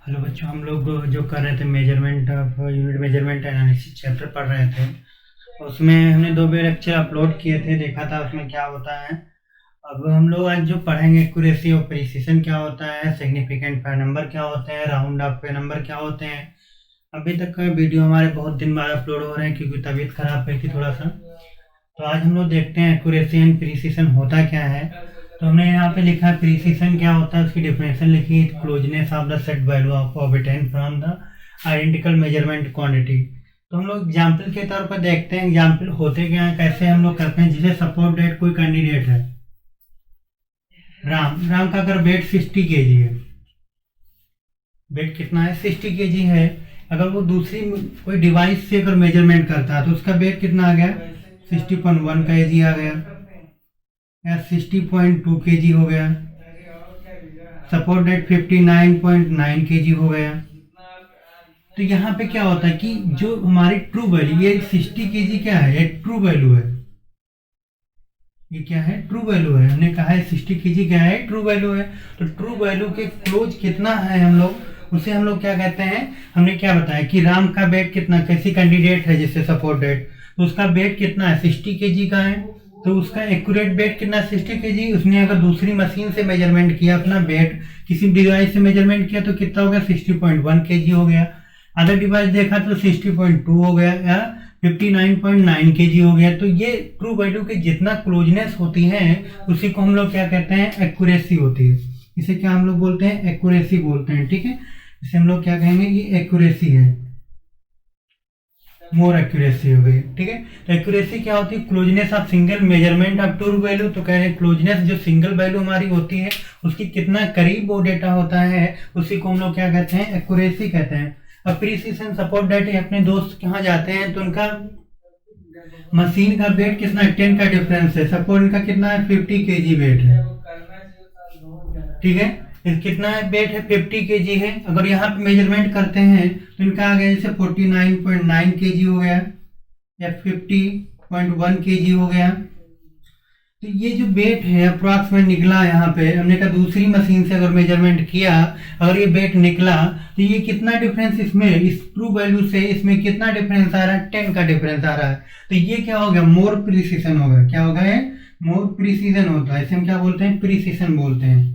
Hello बच्चों, हम लोग जो कर रहे थे measurement of unit measurement analysis chapter पढ़ रहे थे। उसमें हमने 2 लेक्चर अपलोड किए थे, देखा था उसमें क्या होता है। अब हम लोग आज जो पढ़ेंगे एक्यूरेसी और प्रिसिशन क्या होता है, सिग्निफिकेंट पैर नंबर क्या होते हैं, राउंड ऑफ पे नंबर क्या होते हैं। अभी तक का वीडियो हमारे बहुत दिन बाद अपलोड हो रहे हैं क्योंकि तबीयत खराब हुई थी थोड़ा सा। तो आज हम लोग देखते हैं एक्यूरेसी एंड प्रिसिशन होता क्या है। तो हमने यहाँ पे लिखा है प्रिसिशन क्या होता है, उसकी डेफिनेशन लिखी, closeness of the set value of obtain from the identical measurement quantity. तो हम लोग एग्जाम्पल के तौर पर देखते हैं एग्जाम्पल होते क्या है, कैसे हम लोग करते हैं। जैसे सपोज डेट कोई कैंडिडेट है, राम का अगर वेट 60 kg है, वेट कितना है 60 kg है। अगर वो दूसरी कोई डिवाइस से अगर मेजरमेंट करता है तो उसका वेट कितना आ गया 60.1 kg आ गया या 60.2 kg हो गया। सपोर्ट डेट 59.9 kg हो गया। तो यहाँ पे क्या होता है कि जो हमारी ट्रू वैल्यू, ये 60 kg क्या है, ये ट्रू वैल्यू है। ये क्या है, ट्रू वैल्यू है। हमने कहा है 60 kg क्या है, ट्रू वैल्यू है। तो ट्रू वैल्यू के क्लोज कितना है हम लोग, उसे हम लोग क्या कहते हैं। हमने क्या बताया कि राम का वेट कितना, कैसी कैंडिडेट है जिससे सपोर्ट डेट, तो उसका वेट कितना है 60 kg का है। तो उसका एक्यूरेट वेट कितना 60 kg। उसने अगर दूसरी मशीन से मेजरमेंट किया, अपना वेट किसी डिवाइस से मेजरमेंट किया तो कितना हो गया 60.1 kg हो गया। अदर डिवाइस देखा तो 60.2 हो गया या 59.9 kg हो गया। तो ये ट्रू वैल्यू के जितना क्लोजनेस होती है उसी को हम लोग क्या कहते हैं, एक्यूरेसी होती है। इसे क्या हम लोग बोलते हैं, एक्यूरेसी बोलते हैं। ठीक है, इसे हम लोग क्या कहेंगे, ये एक्यूरेसी है, मोर एक्यूरेसी हो गई। ठीक है, तो एक्यूरेसी क्या होती है, closeness of single measurement of true value. तो कह रहे हैं क्लोजनेस जो सिंगल वैल्यू हमारी होती है उसकी कितना करीब वो डेटा होता है उसी को हम लोग क्या कहते हैं, एक्यूरेसी कहते हैं। अब प्रिसिशन सपोर्ट डेटा, अपने दोस्त कहाँ जाते हैं तो उनका मशीन का वेट कितना है, 10 का डिफरेंस है। सपोज इनका कितना है 50 kg वेट है। ठीक है, कितना है वेट है 50 kg है। अगर यहाँ पे मेजरमेंट करते हैं तो इनका आ गया जैसे 49.9 kg हो गया या 50.1 kg हो गया। तो ये जो वेट है अप्रॉक्सीमेट निकला, यहाँ पे हमने कहा दूसरी मशीन से अगर मेजरमेंट किया, अगर ये वेट निकला तो ये कितना डिफरेंस इसमें, इस ट्रू वैल्यू से इसमें कितना डिफरेंस आ रहा है, 10 का डिफरेंस आ रहा है। तो ये क्या हो गया, मोर प्रिसिशन हो गया। क्या हो गया, मोर प्रिसिजन होता है। इसे हम क्या बोलते हैं, प्रिसिशन बोलते हैं,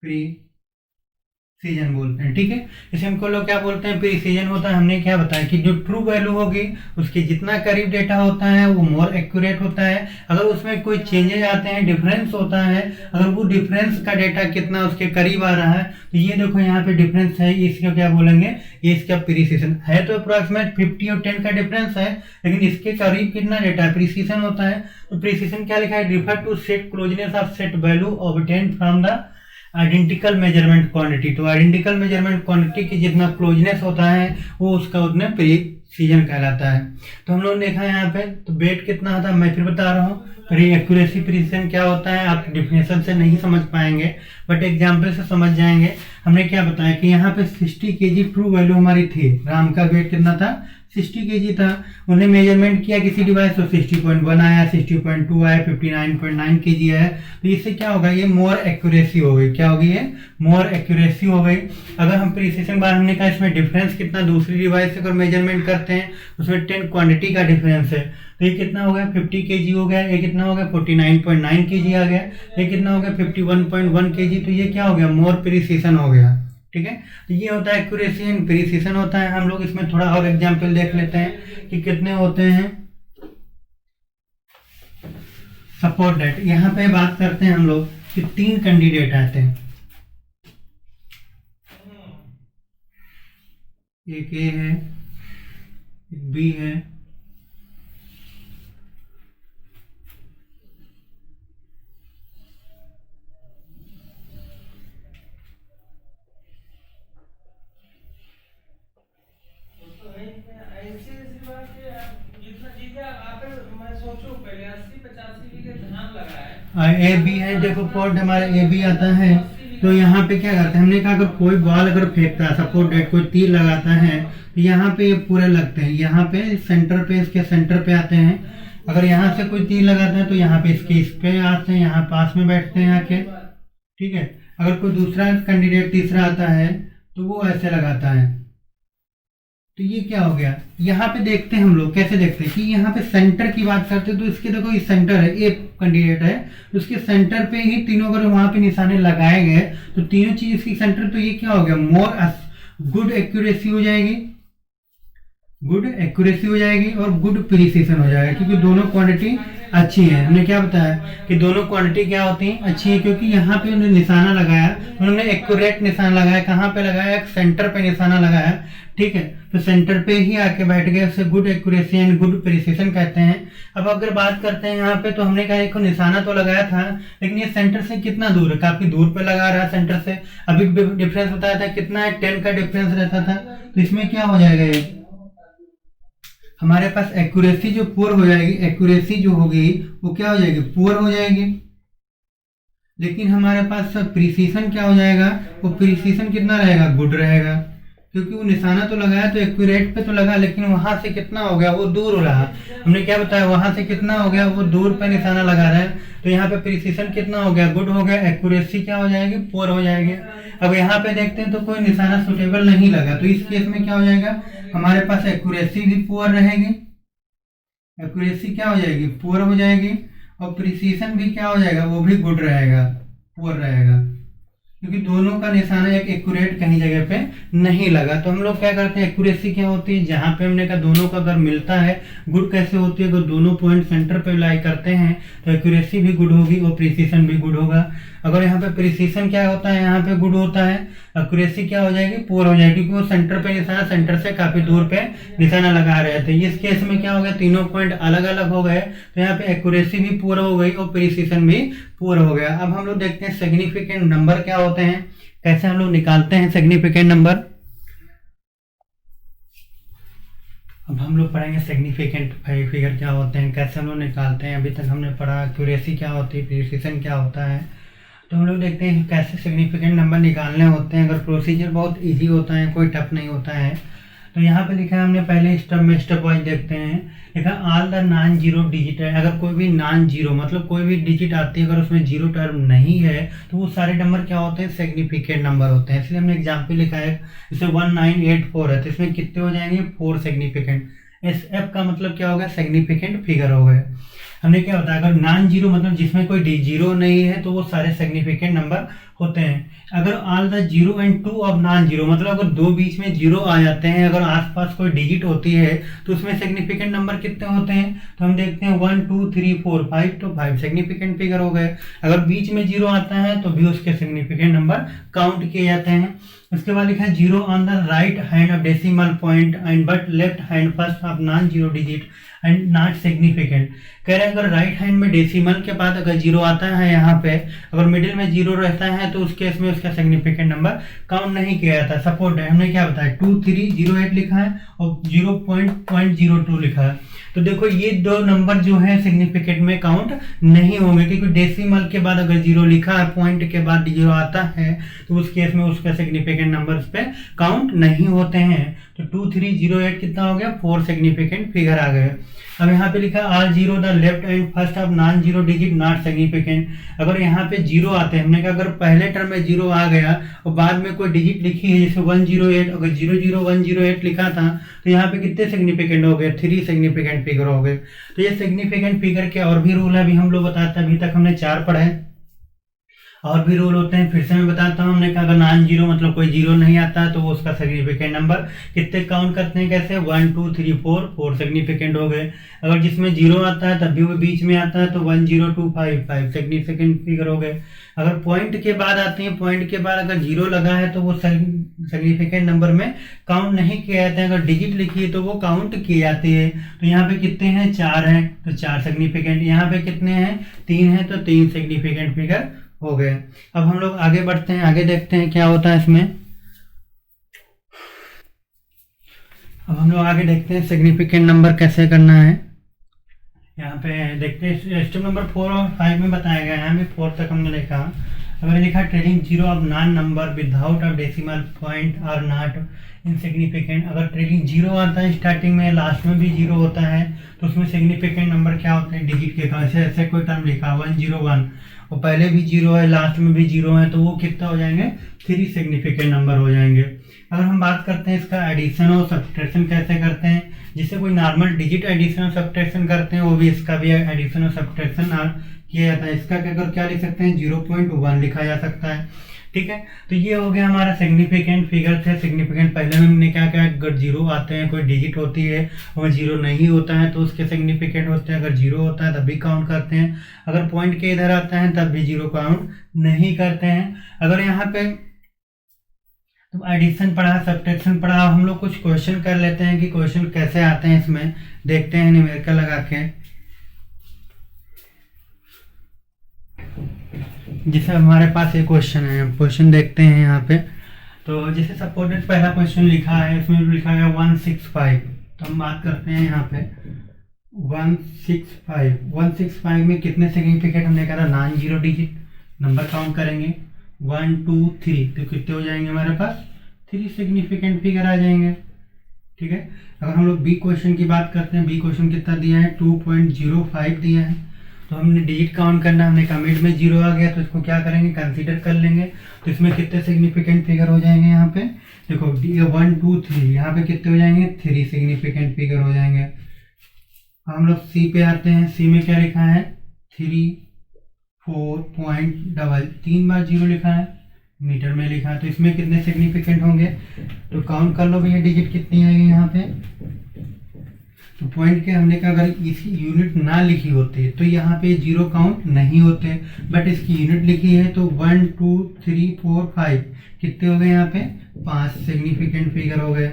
प्रिसीजन बोलते हैं। ठीक है, इसे हमको लोग क्या बोलते हैं, प्रिसीजन होता है। हमने क्या बताया कि जो ट्रू वैल्यू होगी उसके जितना करीब डेटा होता है वो मोर एक्यूरेट होता है। अगर उसमें कोई चेंजेस आते हैं, डिफरेंस होता है, अगर वो डिफरेंस का डेटा कितना उसके करीब आ रहा है, तो ये देखो यहाँ पे डिफरेंस है, इसका क्या बोलेंगे, ये इसका प्रिसीजन है। तो अप्रोक्सीमेट 50 और 10 का डिफरेंस है, लेकिन इसके करीब कितना डेटा प्रिसीजन होता है। तो प्रिसीजन क्या लिखा है, refer to set closeness of set value obtained from the identical measurement quantity. तो आइडेंटिकल मेजरमेंट क्वांटिटी की जितना क्लोजनेस होता है वो उसका उतना प्रिसीजन कहलाता है। तो हम लोग देखा यहाँ पे, तो वेट कितना था मैं फिर बता रहा हूँ। एक्यूरेसी प्रिसीजन क्या होता है आप डेफिनेशन से नहीं समझ पाएंगे बट एग्जाम्पल से समझ जाएंगे। हमने क्या बताया कि यहाँ पे 60 kg ट्रू वैल्यू हमारी थी, राम का वेट कितना था 60 kg था। उन्हें मेजरमेंट किया किसी डिवाइस तो 60.1 आया, 60.2 आया, 59.9 kg आया। तो इससे क्या होगा, ये मोर एक्यूरेसी हो गई। क्या होगी, ये मोर एक्यूरेसी हो गई। अगर हम प्रिसीजन बार हमने कहा इसमें डिफरेंस कितना, दूसरी डिवाइस से अगर मेजरमेंट करते हैं उसमें 10 क्वांटिटी का डिफरेंस है। तो ये कितना हो गया 50 kg हो गया, ये कितना हो गया 49.9 kg आ गया, ये कितना हो गया 51.1 kg। तो ये क्या हो गया, मोर प्रिसीजन हो गया। ठीक है, तो ये होता है एक्यूरेसी एंड प्रिसीजन होता है। हम लोग इसमें थोड़ा और एग्जांपल देख लेते हैं कि कितने होते हैं। सपोर्ट डेट, यहाँ पे बात करते हैं हम लोग कि 3 कैंडिडेट आते हैं, एक ए है, एक बी है, ए बी है। देखो पॉइंट हमारा ए बी आता है। तो यहाँ पे क्या करते हैं, हमने कहा अगर कोई बॉल अगर फेंकता है, सपोर्ट डेट कोई तीर लगाता है तो यहाँ पे ये पूरे लगते हैं, यहाँ पे सेंटर पे, इसके सेंटर पे आते हैं। अगर यहाँ से कोई तीर लगाता है तो यहाँ पे इसके इस पे आते हैं, यहाँ पास में बैठते हैं आके। ठीक है, अगर कोई दूसरा कैंडिडेट तीसरा आता है तो वो ऐसे लगाता है। तो ये क्या हो गया, यहाँ पे देखते हैं हम लोग कैसे देखते हैं कि यहाँ पे सेंटर की बात करते हैं तो इसके देखो ये सेंटर है, ए कैंडिडेट है तो उसके सेंटर पे ही तीनों अगर वहां पे निशाने लगाए गए तो तीनों चीज इसकी सेंटर, तो ये क्या हो गया, मोर गुड एक्यूरेसी हो जाएगी, गुड एक्यूरेसी हो जाएगी और गुड प्रिसिशन हो जाएगा, क्योंकि दोनों क्वांटिटी अच्छी है। हमने क्या बताया कि दोनों क्वांटिटी क्या होती हैं, अच्छी है, क्योंकि यहाँ पे उन्होंने निशाना लगाया, उन्होंने एक्यूरेट निशाना लगाया, कहाँ पे लगाया, सेंटर पे निशाना लगाया, ठीक है, तो सेंटर पे ही आके बैठ गए, उसे good accuracy and good precision कहते हैं। अब अगर बात करते हैं यहाँ पे, तो हमने कहा देखो निशाना तो लगाया था लेकिन ये सेंटर से कितना दूर है, काफी दूर पे लगा रहा है सेंटर से। अभी डिफरेंस बताया था कितना है, 10 का डिफरेंस रहता था, तो इसमें क्या हो जाएगा, ये हमारे पास एक्यूरेसी जो पुअर हो जाएगी, एक्यूरेसी जो होगी वो क्या हो जाएगी, पुअर हो जाएगी। लेकिन हमारे पास प्रिसीशन क्या हो जाएगा, वो प्रिसीशन कितना रहेगा, गुड रहेगा, क्योंकि वो निशाना तो लगाया तो एक्यूरेट पे तो लगा, लेकिन वहां से कितना हो गया, वो दूर हो रहा। हमने क्या बताया, वहां से कितना हो गया, वो दूर पे निशाना लगा रहा है, तो यहाँ पे प्रिसीशन कितना हो गया, गुड हो गया, एक्यूरेसी क्या हो जाएगी, पुअर हो जाएगी। अब यहाँ पे देखते हैं तो कोई निशाना सुटेबल नहीं लगा, तो इस केस में क्या हो जाएगा, हमारे पास एक्यूरेसी भी पुअर रहेगी, एक्यूरेसी क्या हो जाएगी, पुअर हो जाएगी, और प्रिसीशन भी क्या हो जाएगा, वो भी गुड रहेगा, पुअर रहेगा, क्योंकि दोनों का निशाना एक एक्यूरेट कहीं जगह पे नहीं लगा। तो हम लोग क्या करते हैं, एक्यूरेसी क्या होती है, जहां पे हमने कहा दोनों का अगर मिलता है, गुड कैसे होती है, अगर दोनों पॉइंट सेंटर पे लाई करते हैं तो एक्यूरेसी भी गुड होगी और प्रिसीशन भी गुड होगा। अगर यहाँ पे प्रिसीशन क्या होता है, यहाँ पे गुड होता है, एक्यूरेसी क्या हो जाएगी, पुअर हो जाएगी, क्योंकि वो सेंटर पे निशाना, सेंटर से काफी दूर पे निशाना लगा रहे थे। इस केस में क्या हो गया, तीनों पॉइंट अलग अलग हो गए, तो यहाँ पे एक्यूरेसी भी पुअर हो गई और प्रिसीशन भी पुअर हो गया। अब हम लोग देखते हैं सिग्निफिकेंट नंबर क्या होते हैं, कैसे हम लोग निकालते हैं सिग्निफिकेंट नंबर। अब हम लोग पढ़ेंगे सिग्निफिकेंट फिगर क्या होते हैं, कैसे हम लोग निकालते हैं। अभी तक हमने पढ़ा एक्यूरेसी क्या होती है, प्रिसीशन क्या होता है, तो हम लोग देखते हैं कैसे सिग्निफिकेंट नंबर निकालने होते हैं। अगर प्रोसीजर बहुत इजी होता है, कोई टफ नहीं होता है। तो यहाँ पे लिखा है हमने, पहले स्टेप में स्टेप वाइज देखते हैं। लिखा all the non zero digit है, अगर कोई भी नॉन जीरो मतलब कोई भी डिजिट आती है, अगर उसमें जीरो टर्म नहीं है तो वो सारे नंबर क्या होते हैं, सिग्निफिकेंट नंबर होते हैं। इसलिए हमने एग्जाम्पल लिखा है, जैसे 1984 है तो इसमें कितने हो जाएंगे, 4 सिग्निफिकेंट। SF का मतलब क्या हो गया, सिग्निफिकेंट फिगर हो गए। हमने क्या बताया, अगर नॉन जीरो मतलब जिसमें कोई जीरो नहीं है तो वो सारे सिग्निफिकेंट नंबर होते हैं। अगर all the zero and 2 of non zero मतलब अगर दो बीच में जीरो आ जाते हैं, अगर आसपास कोई डिजिट होती है तो उसमें सिग्निफिकेंट नंबर कितने होते हैं, तो हम देखते हैं 1 2 3 4 5, तो 5 सिग्निफिकेंट फिगर हो गए। अगर बीच में जीरो आता है तो भी उसके सिग्निफिकेंट नंबर काउंट किए जाते हैं। उसके बाद लिखा है zero on the right hand of decimal point and but left hand first of non zero digit and not significant. कह रहे हैं अगर राइट हैंड में डेसिमल के बाद अगर जीरो आता है, यहाँ पे अगर मिडिल में जीरो रहता है तो उस केस में उसका सिग्निफिकेंट नंबर काउंट नहीं किया जाता। सपोर्ट है, हमने क्या बताया 2308 लिखा है और 0.02 लिखा है, तो देखो ये दो नंबर जो है सिग्निफिकेंट में काउंट नहीं होंगे, क्योंकि डेसिमल के बाद अगर जीरो लिखा है, पॉइंट के बाद जीरो आता है तो उस केस में उसका सिग्निफिकेंट नंबर उस पर काउंट नहीं होते हैं। तो 2308 कितना हो गया, 4 सिग्निफिकेंट फिगर आ गए। अब यहाँ पे लिखा all zero the left and first of non zero digit not significant. अगर यहाँ पे जीरो आते हैं, हमने कहा अगर पहले टर्म में जीरो आ गया और बाद में कोई डिजिट लिखी है जैसे 108, अगर 00108 लिखा था तो यहाँ पे कितने सिग्निफिकेंट हो गए, 3 सिग्निफिकेंट फिगर हो गए। तो ये सिग्निफिकेंट फिगर के और भी रूल है, अभी हम लोग बताते हैं, अभी तक हमने 4 पढ़े, और भी रूल होते हैं, फिर से मैं बताता हूँ। हमने कहा अगर नॉन जीरो मतलब कोई जीरो नहीं आता है तो वो उसका सिग्निफिकेंट नंबर कितने काउंट करते हैं, कैसे 1 2 3 4 सिग्निफिकेंट हो गए। अगर जिसमें जीरो आता है तब भी वो बीच में आता है तो 10255 सिग्निफिकेंट फिगर हो गए। अगर पॉइंट के बाद आते हैं, पॉइंट के बाद अगर जीरो लगा है तो वो सिग्निफिकेंट नंबर में काउंट नहीं किए जाते हैं। अगर डिजिट लिखी है तो वो काउंट की जाती है। तो यहाँ पे कितने हैं, 4 हैं तो 4 सिग्निफिकेंट। यहाँ पे कितने हैं, 3 हैं तो 3 सिग्निफिकेंट फिगर हो गए। अब हम लोग आगे बढ़ते हैं, आगे देखते हैं क्या होता है इसमें। अब हम लोग आगे देखते हैं सिग्निफिकेंट नंबर कैसे करना है। यहाँ पे देखते हैं स्टेप नंबर 4 और 5 में बताया गया है, यहाँ भी 4 तक हमने देखा। अगर लिखा trailing zero of non number without a decimal point और नॉट इनसिग्निफिकेंट। अगर ट्रेलिंग जीरो आता है स्टार्टिंग में, लास्ट में भी जीरो होता है तो उसमें सिग्निफिकेंट नंबर क्या होते हैं, डिजिट के कौन से, ऐसे कोई टर्म लिखा 101 और पहले भी जीरो है लास्ट में भी जीरो है तो वो कितना हो जाएंगे, 3 सिग्निफिकेंट नंबर हो जाएंगे। अगर हम बात करते हैं इसका एडिशन और सब्ट्रैक्शन कैसे करते हैं, जिससे कोई नॉर्मल डिजिट एडिशन और सब्ट्रैक्शन करते हैं वो भी इसका भी एडिशन और सब्ट्रैक्शन किया जाता है। इसका क्या लिख सकते हैं, 0.1 लिखा जा सकता है। ठीक है, तो ये हो गया हमारा सिग्निफिकेंट फिगर थे। सिग्निफिकेंट पहले में हमने क्या क्या, अगर जीरो आते हैं, कोई डिजिट होती है और जीरो नहीं होता है तो उसके सिग्निफिकेंट होते हैं। अगर जीरो होता है तब भी काउंट करते हैं, अगर पॉइंट के इधर आता है तब भी जीरो काउंट नहीं करते हैं। अगर यहाँ पे तो एडिशन पढ़ा, सब्ट्रैक्शन पढ़ा, हम लोग कुछ क्वेश्चन कर लेते हैं कि क्वेश्चन कैसे आते हैं, इसमें देखते हैं न्यूमेरिकल लगा के। जैसे हमारे पास एक क्वेश्चन है, क्वेश्चन देखते हैं यहाँ पे। तो जैसे सपोर्टेड पहला क्वेश्चन लिखा है, इसमें लिखा है 165। तो हम बात करते हैं यहाँ पे 165 में कितने सिग्निफिकेंट, हमने कहा था non zero digit. Number count करेंगे 1 2 3, तो कितने हो जाएंगे हमारे पास, 3 सिग्निफिकेंट फिगर आ जाएंगे। ठीक है, अगर हम लोग बी क्वेश्चन की बात करते हैं, बी क्वेश्चन कितना दिया है, 2.05 दिया है। तो हमने डिजिट काउंट करना, हमने कहा मिड में जीरो आ गया तो इसको क्या करेंगे, कंसीडर कर लेंगे। तो इसमें कितने सिग्निफिकेंट फिगर हो जाएंगे, यहाँ पे देखो 1 2 3, यहाँ पे कितने हो जाएंगे, 3 सिग्निफिकेंट फिगर हो जाएंगे। हम लोग सी पे आते हैं, सी में क्या लिखा है, 3 4 3 बार जीरो लिखा है, मीटर में लिखा है। तो इसमें कितने सिग्निफिकेंट होंगे, तो काउंट कर लो भैया डिजिट कितनी आएगी यहाँ पे। तो पॉइंट के हमने कहा अगर इसकी यूनिट ना लिखी होती तो यहाँ पे जीरो काउंट नहीं होते, बट इसकी यूनिट लिखी है तो 1 2 3 4 5 कितने हो गए यहाँ पे, 5 सिग्निफिकेंट फिगर हो गए।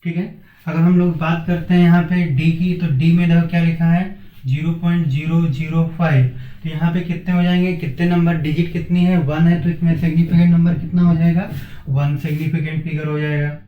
ठीक है, अगर हम लोग बात करते हैं यहाँ पे डी की, तो डी में देखो क्या लिखा है, 0.005। तो यहाँ पे कितने हो जाएंगे, कितने नंबर, डिजिट कितनी है, 1 है, तो इसमें सिग्निफिकेंट नंबर कितना हो जाएगा, 1 सिग्निफिकेंट फिगर हो जाएगा।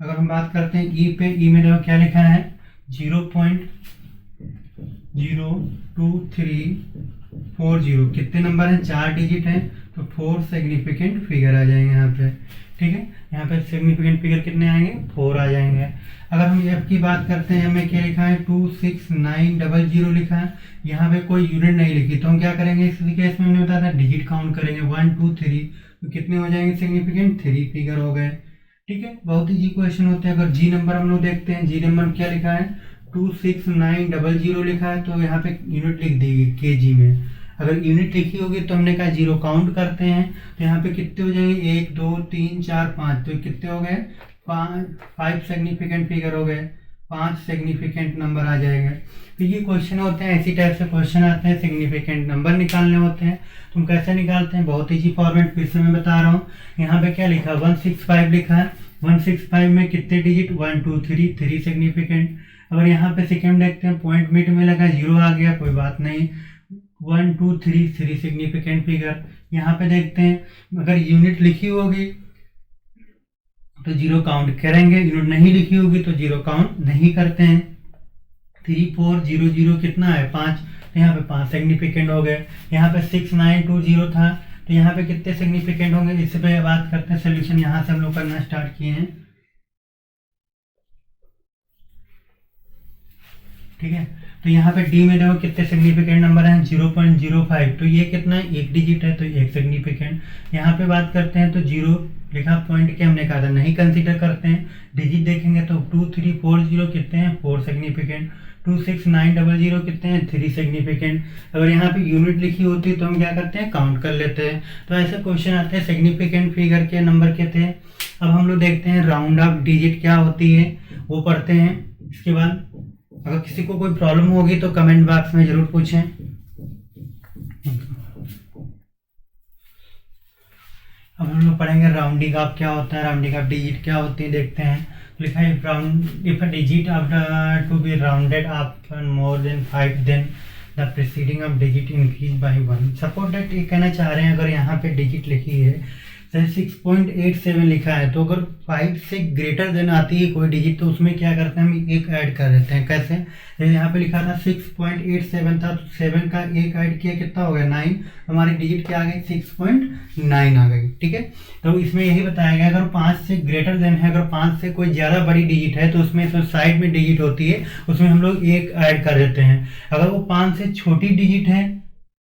अगर हम बात करते हैं ई पे, ई में देखो क्या लिखा है, 0.02340, कितने नंबर हैं, 4 डिजिट हैं, तो 4 सिग्निफिकेंट फिगर आ जाएंगे यहाँ पे। ठीक है, यहाँ पे सिग्निफिकेंट फिगर कितने आएंगे, 4 आ जाएंगे। अगर हम एफ की बात करते हैं, हमें क्या लिखा है, 26900 लिखा है, यहाँ पे कोई यूनिट नहीं लिखी, तो हम क्या करेंगे इस केस में, हमने बताया था डिजिट काउंट करेंगे 1 2 3, तो कितने हो जाएंगे सिग्निफिकेंट, 3 फिगर हो गए। ठीक है, बहुत ही जी क्वेश्चन होते हैं। अगर जी नंबर हम लोग देखते हैं, जी नंबर क्या लिखा है, 26900 लिखा है, तो यहाँ पे यूनिट लिख दी केजी में। अगर यूनिट लिखी होगी तो हमने कहा जीरो काउंट करते हैं, तो यहाँ पे कितने हो जाएंगे, 1 2 3 4 5, तो कितने हो गए, 5 सिग्निफिकेंट फिगर हो गए, 5 सिग्निफिकेंट नंबर आ जाएंगे। तो ये क्वेश्चन होते हैं, इसी टाइप से क्वेश्चन आते हैं, सिग्निफिकेंट नंबर निकालने होते हैं। तुम कैसे निकालते हैं, बहुत ईजी फॉर्मेट फिर से मैं बता रहा हूँ। यहाँ पे क्या लिखा, 165 लिखा है, 165 में कितने डिजिट, 1 2 3 सिग्निफिकेंट। अगर यहाँ पे सेकेंड देखते हैं, पॉइंट मिड में लगा, जीरो आ गया, कोई बात नहीं, 1 2 3 सिग्निफिकेंट फिगर। यहाँ पे देखते हैं, अगर यूनिट लिखी होगी तो जीरो काउंट करेंगे, यूनिट नहीं लिखी होगी तो जीरो काउंट नहीं करते हैं। 3400 कितना है, 5, तो यहाँ पे 5 सिग्निफिकेंट हो गए। यहाँ पे 6920 था, तो यहाँ पे कितने सिग्निफिकेंट होंगे, इस पे बात करते हैं। सोल्यूशन यहाँ से हम लोग करना स्टार्ट किए हैं। ठीक है, तो यहाँ पे डी में देखो कितने सिग्निफिकेंट नंबर हैं, 0.05, तो ये कितना है, 1 डिजिट है, तो 1 सिग्निफिकेंट। यहाँ पे बात करते हैं तो जीरो लिखा, पॉइंट के हमने कहा था नहीं कंसीडर करते हैं। डिजिट देखेंगे तो 2340 कितने हैं, 4 सिग्निफिकेंट। 26900 कितने हैं, 3 सिग्निफिकेंट। अगर यहाँ पे यूनिट लिखी होती है तो हम क्या करते हैं, काउंट कर लेते हैं। तो ऐसे क्वेश्चन आते हैं सिग्निफिकेंट फिगर के नंबर के थे। अब हम लोग देखते हैं राउंड ऑफ डिजिट क्या होती है, वो पढ़ते हैं। इसके बाद अगर किसी को कोई प्रॉब्लम होगी तो कमेंट बॉक्स में जरूर पूछें। अब हम लोग पढ़ेंगे राउंडिंग ऑफ क्या होता है, राउंडिंग ऑफ डिजिट क्या होती है, देखते हैं। लिखा है round if a digit after to be rounded off more than 5 then the preceding of digit increase by 1। Suppose that ये कहना चाह रहे हैं, अगर यहाँ पे डिजिट लिखी है 6.87 लिखा है, तो अगर 5 से ग्रेटर देन आती है कोई डिजिट तो उसमें क्या करते हैं, हम एक ऐड कर देते हैं। कैसे, यहाँ पे लिखा था 6.87 था, तो 7 का एक ऐड किया, कितना हो गया 9, हमारी डिजिट क्या आ गई 6.9 आ गई। ठीक है, तो इसमें यही बताया गया अगर 5 से ग्रेटर देन है, अगर 5 से कोई ज़्यादा बड़ी डिजिट है तो उसमें जो साइड में डिजिट होती है उसमें हम लोग एक ऐड कर देते हैं। अगर वो 5 से छोटी डिजिट है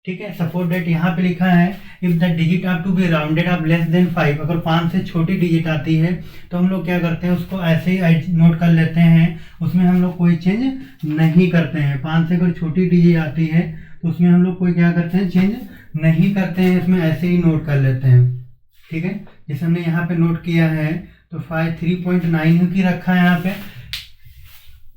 ठीक है। सपोज दैट यहाँ पे लिखा है if the digit are to be rounded up less than 5, अगर 5 से छोटी डिजिट आती है तो हम लोग क्या करते हैं, उसको ऐसे ही नोट कर लेते हैं, उसमें हम लोग कोई चेंज नहीं करते हैं। 5 से अगर छोटी डिजिट आती है तो उसमें हम लोग कोई क्या करते हैं, चेंज नहीं करते हैं, इसमें ऐसे ही नोट कर लेते हैं। ठीक है, जैसे हमने यहाँ पे नोट किया है तो 3.9 की रखा है। यहाँ पे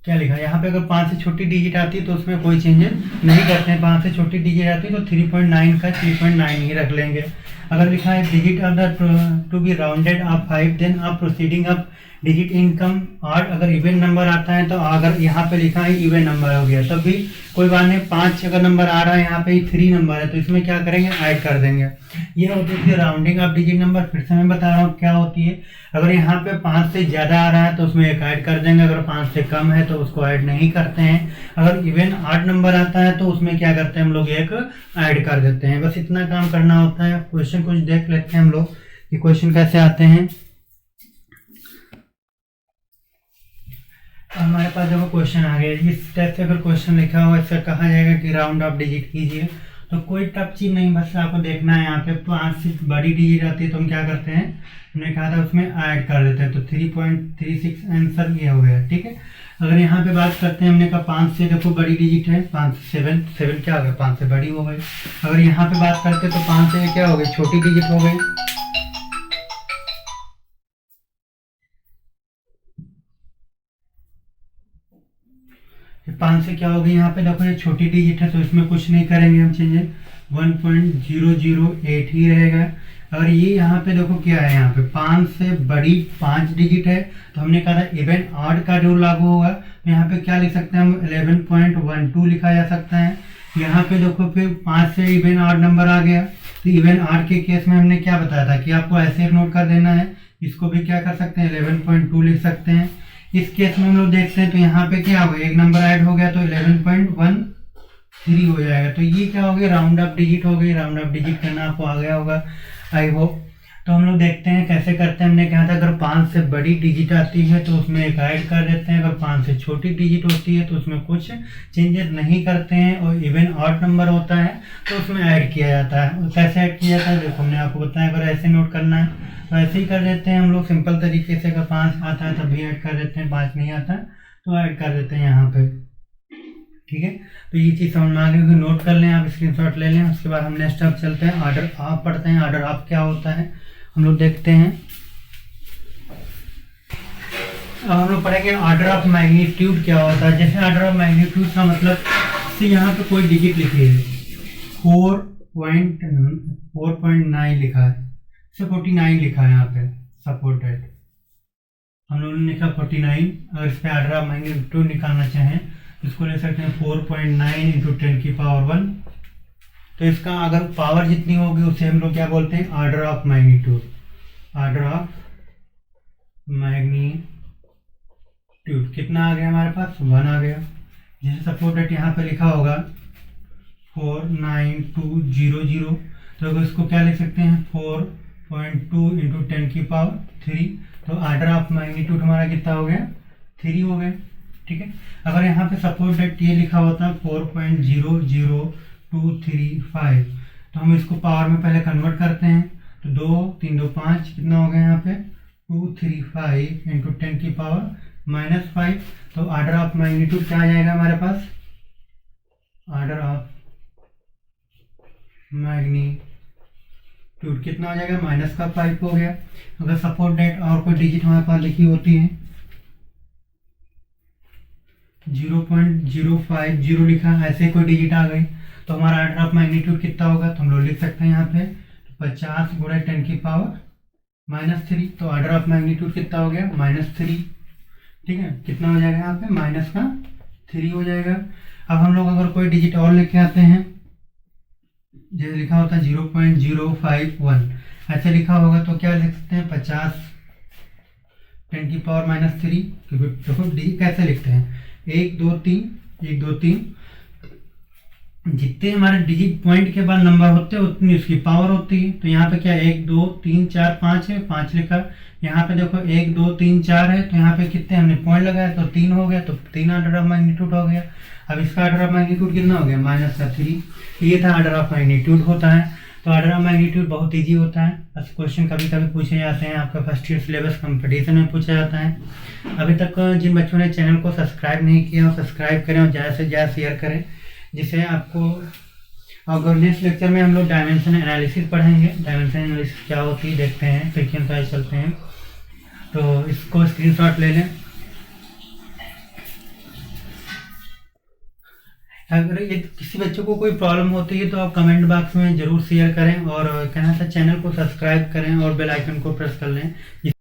क्या लिखा है, यहाँ पे अगर 5 से छोटी डिजिट आती है तो उसमें कोई चेंजेस नहीं करते हैं। 5 से छोटी डिजिट आती है तो 3.9 का 3.9 ही रख लेंगे। अगर लिखा है digit of the to be rounded up 5 then आप proceeding up digit income odd, अगर इवन नंबर आता है तो अगर यहाँ पे लिखा है इवन नंबर हो गया तब भी कोई बात नहीं। 5 अगर नंबर आ रहा है, यहाँ पे 3 नंबर है तो इसमें क्या करेंगे, ऐड कर देंगे। ये होती है राउंडिंग ऑफ डिजिट नंबर। फिर से मैं बता रहा हूँ क्या होती है। अगर यहाँ पे 5 से ज़्यादा आ रहा है तो उसमें एक ऐड कर देंगे, अगर 5 से कम है तो उसको ऐड नहीं करते हैं। अगर इवन 8 नंबर आता है तो उसमें क्या करते हैं, हम लोग एक ऐड कर देते हैं। बस इतना काम करना होता है। क्वेश्चन कुछ देख लेते हैं हम लोग कि क्वेश्चन कैसे आते हैं। हमारे पास देखो क्वेश्चन आ गया। इस टाइप से अगर क्वेश्चन लिखा हुआ इससे कहा जाएगा कि राउंड ऑफ डिजिट कीजिए, तो कोई टफ चीज नहीं, बस आपको देखना है। यहाँ पे 5 से बड़ी डिजिट आती है तो हम क्या करते हैं, हमने कहा था उसमें ऐड कर देते हैं। तो 3.36 आंसर ये हो गया। ठीक है, अगर यहाँ पे बात करते हैं, हमने कहा 5 से देखो बड़ी डिजिट है, 5 से 7 क्या हो गया, 5 से बड़ी हो गई। अगर यहाँ पे बात करते हैं तो 5 से क्या हो गई, छोटी डिजिट हो गई। 5 से क्या हो गई, यहाँ पे देखो ये छोटी डिजिट है तो इसमें कुछ नहीं करेंगे हम, चेंजेस 1.008 ही रहेगा। अगर ये यहाँ पे देखो क्या है, यहाँ पे 5 से बड़ी 5 डिजिट है तो हमने कहा था इवन ऑड का रूल लागू होगा। तो यहाँ पे क्या लिख सकते हैं हम, 11.12 लिखा जा सकता है। यहाँ पे देखो फिर 5 से इवन ऑड नंबर आ गया तो इवन ऑड के केस में हमने क्या बताया था कि आपको ऐसे नोट कर देना है। इसको भी क्या कर सकते हैं, 11.2 लिख सकते हैं। इस केस में हम लोग देखते हैं तो यहाँ पे क्या होगा, एक नंबर ऐड हो गया तो 11.13 हो जाएगा। तो ये क्या हो गया, राउंड अप डिजिट हो गई। राउंड अप डिजिट करना आपको आ गया होगा, आई होप। तो हम लोग देखते हैं कैसे करते हैं। हमने कहा था अगर 5 से बड़ी डिजिट आती है तो उसमें एक ऐड कर देते हैं, अगर 5 से छोटी डिजिट होती है तो उसमें कुछ चेंजेस नहीं करते हैं, और इवन ऑड नंबर होता है तो उसमें ऐड किया जाता है। कैसे ऐड किया जाता है देखो, हमने आपको बताया। अगर ऐसे नोट करना है तो ऐसे ही कर देते हैं हम लोग सिंपल तरीके से। अगर 5 आता है तब भी ऐड कर देते हैं, 5 नहीं आता तो ऐड कर देते हैं यहाँ पे। ठीक है, तो ये चीज़ समझ में आ गई होगी, नोट कर लें आप, स्क्रीनशॉट ले लें। उसके बाद हम नेक्स्ट स्टेप चलते हैं, ऑर्डर ऑफ पढ़ते हैं। ऑर्डर ऑफ क्या होता है हम लोग देखते हैं। अब हम लोग पढ़ेंगे ऑर्डर ऑफ मैग्नीट्यूड क्या होता है। जैसे ऑर्डर ऑफ मैग्नीट्यूड का मतलब, से यहाँ पे कोई डिजिट लिखी है, 4.9 लिखा है, 49 लिखा है यहाँ पे, सपोर्ट डेट हम लोगों ने लिखा 49। अगर इस पे ऑर्डर ऑफ मैग्नीट्यूड निकालना चाहें तो इसको ले सकते हैं 4.9 × 10⁻⁴ तो इसका अगर पावर जितनी होगी उसे हम लोग क्या बोलते हैं, order of magnitude. Order of magnitude कितना आ गया हमारे पास, 1 आ गया। जैसे सपोर्ट डेट यहाँ पे लिखा होगा 49200 तो अगर इसको क्या लिख सकते हैं, 4.2 × 10⁻³ तो ऑर्डर ऑफ मैग्नीट्यूड हमारा कितना हो गया, 3 हो गया। ठीक है, अगर यहाँ पे सपोर्ट डेट ये लिखा होता है 4.00235 तो हम इसको पावर में पहले कन्वर्ट करते हैं। तो 2 3 2 5 कितना हो गया यहाँ पे, 235 × 10⁻⁻5 तो ऑर्डर ऑफ मैग्नीट्यूड क्या आ जाएगा हमारे पास, ऑर्डर ऑफ मैग्नीट्यूड कितना हो जाएगा, -5 हो गया। अगर सपोर्ट डेट और कोई डिजिट हमारे पास लिखी होती है, 0.050 लिखा, ऐसे कोई डिजिट आ गई तो हमारा ऑर्डर ऑफ मैग्नीट्यूड कितना होगा, तो हम लोग लिख सकते हैं यहाँ पे 50 × 10⁻³ तो ऑर्डर ऑफ मैग्नीट्यूड कितना हो गया, -3। ठीक है, कितना हो जाएगा यहाँ पे, -3 हो जाएगा। अब हम लोग अगर कोई डिजिट और लेके आते हैं, जैसे लिखा होता है 0.051 ऐसे लिखा होगा तो क्या लिख सकते हैं, 50 10⁻³ क्योंकि देखो डिजिट कैसे लिखते हैं, 1 2 3 जितने हमारे डिजिट पॉइंट के बाद नंबर होते हैं उतनी उसकी पावर होती है। तो यहाँ पे क्या 1 2 3 4 5 है, 5 लिखा। यहाँ पे देखो 1 2 3 4 है तो यहाँ पे कितने हमने पॉइंट लगाया तो 3 हो गया, तो 3 ऑर्डर ऑफ मैग्नीट्यूड हो गया। अब इसका ऑर्डर ऑफ मैग्नीट्यूड कितना हो गया, -3। ये था ऑर्डर ऑफ मैग्नीट्यूड होता है। तो ऑर्डर ऑफ मैग्नीट्यूड बहुत ईजी होता है, बस क्वेश्चन कभी कभी पूछे जाते हैं, आपका फर्स्ट ईयर सिलेबस कंपटीशन में पूछा जाता है। अभी तक जिन बच्चों ने चैनल को सब्सक्राइब नहीं किया वो सब्सक्राइब करें और ज़्यादा से ज़्यादा शेयर करें, जिससे आपको। और नेक्स्ट लेक्चर में हम लोग डायमेंशन एनालिसिस पढ़ेंगे। डायमेंशन एनालिसिस क्या होती है देखते हैं, फ्रीक्वेंस वाइज चलते हैं। तो इसको स्क्रीनशॉट ले लें। अगर ये किसी बच्चे को कोई प्रॉब्लम होती है तो आप कमेंट बॉक्स में ज़रूर शेयर करें, और कहना था चैनल को सब्सक्राइब करें और बेल आइकन को प्रेस कर लें, जिससे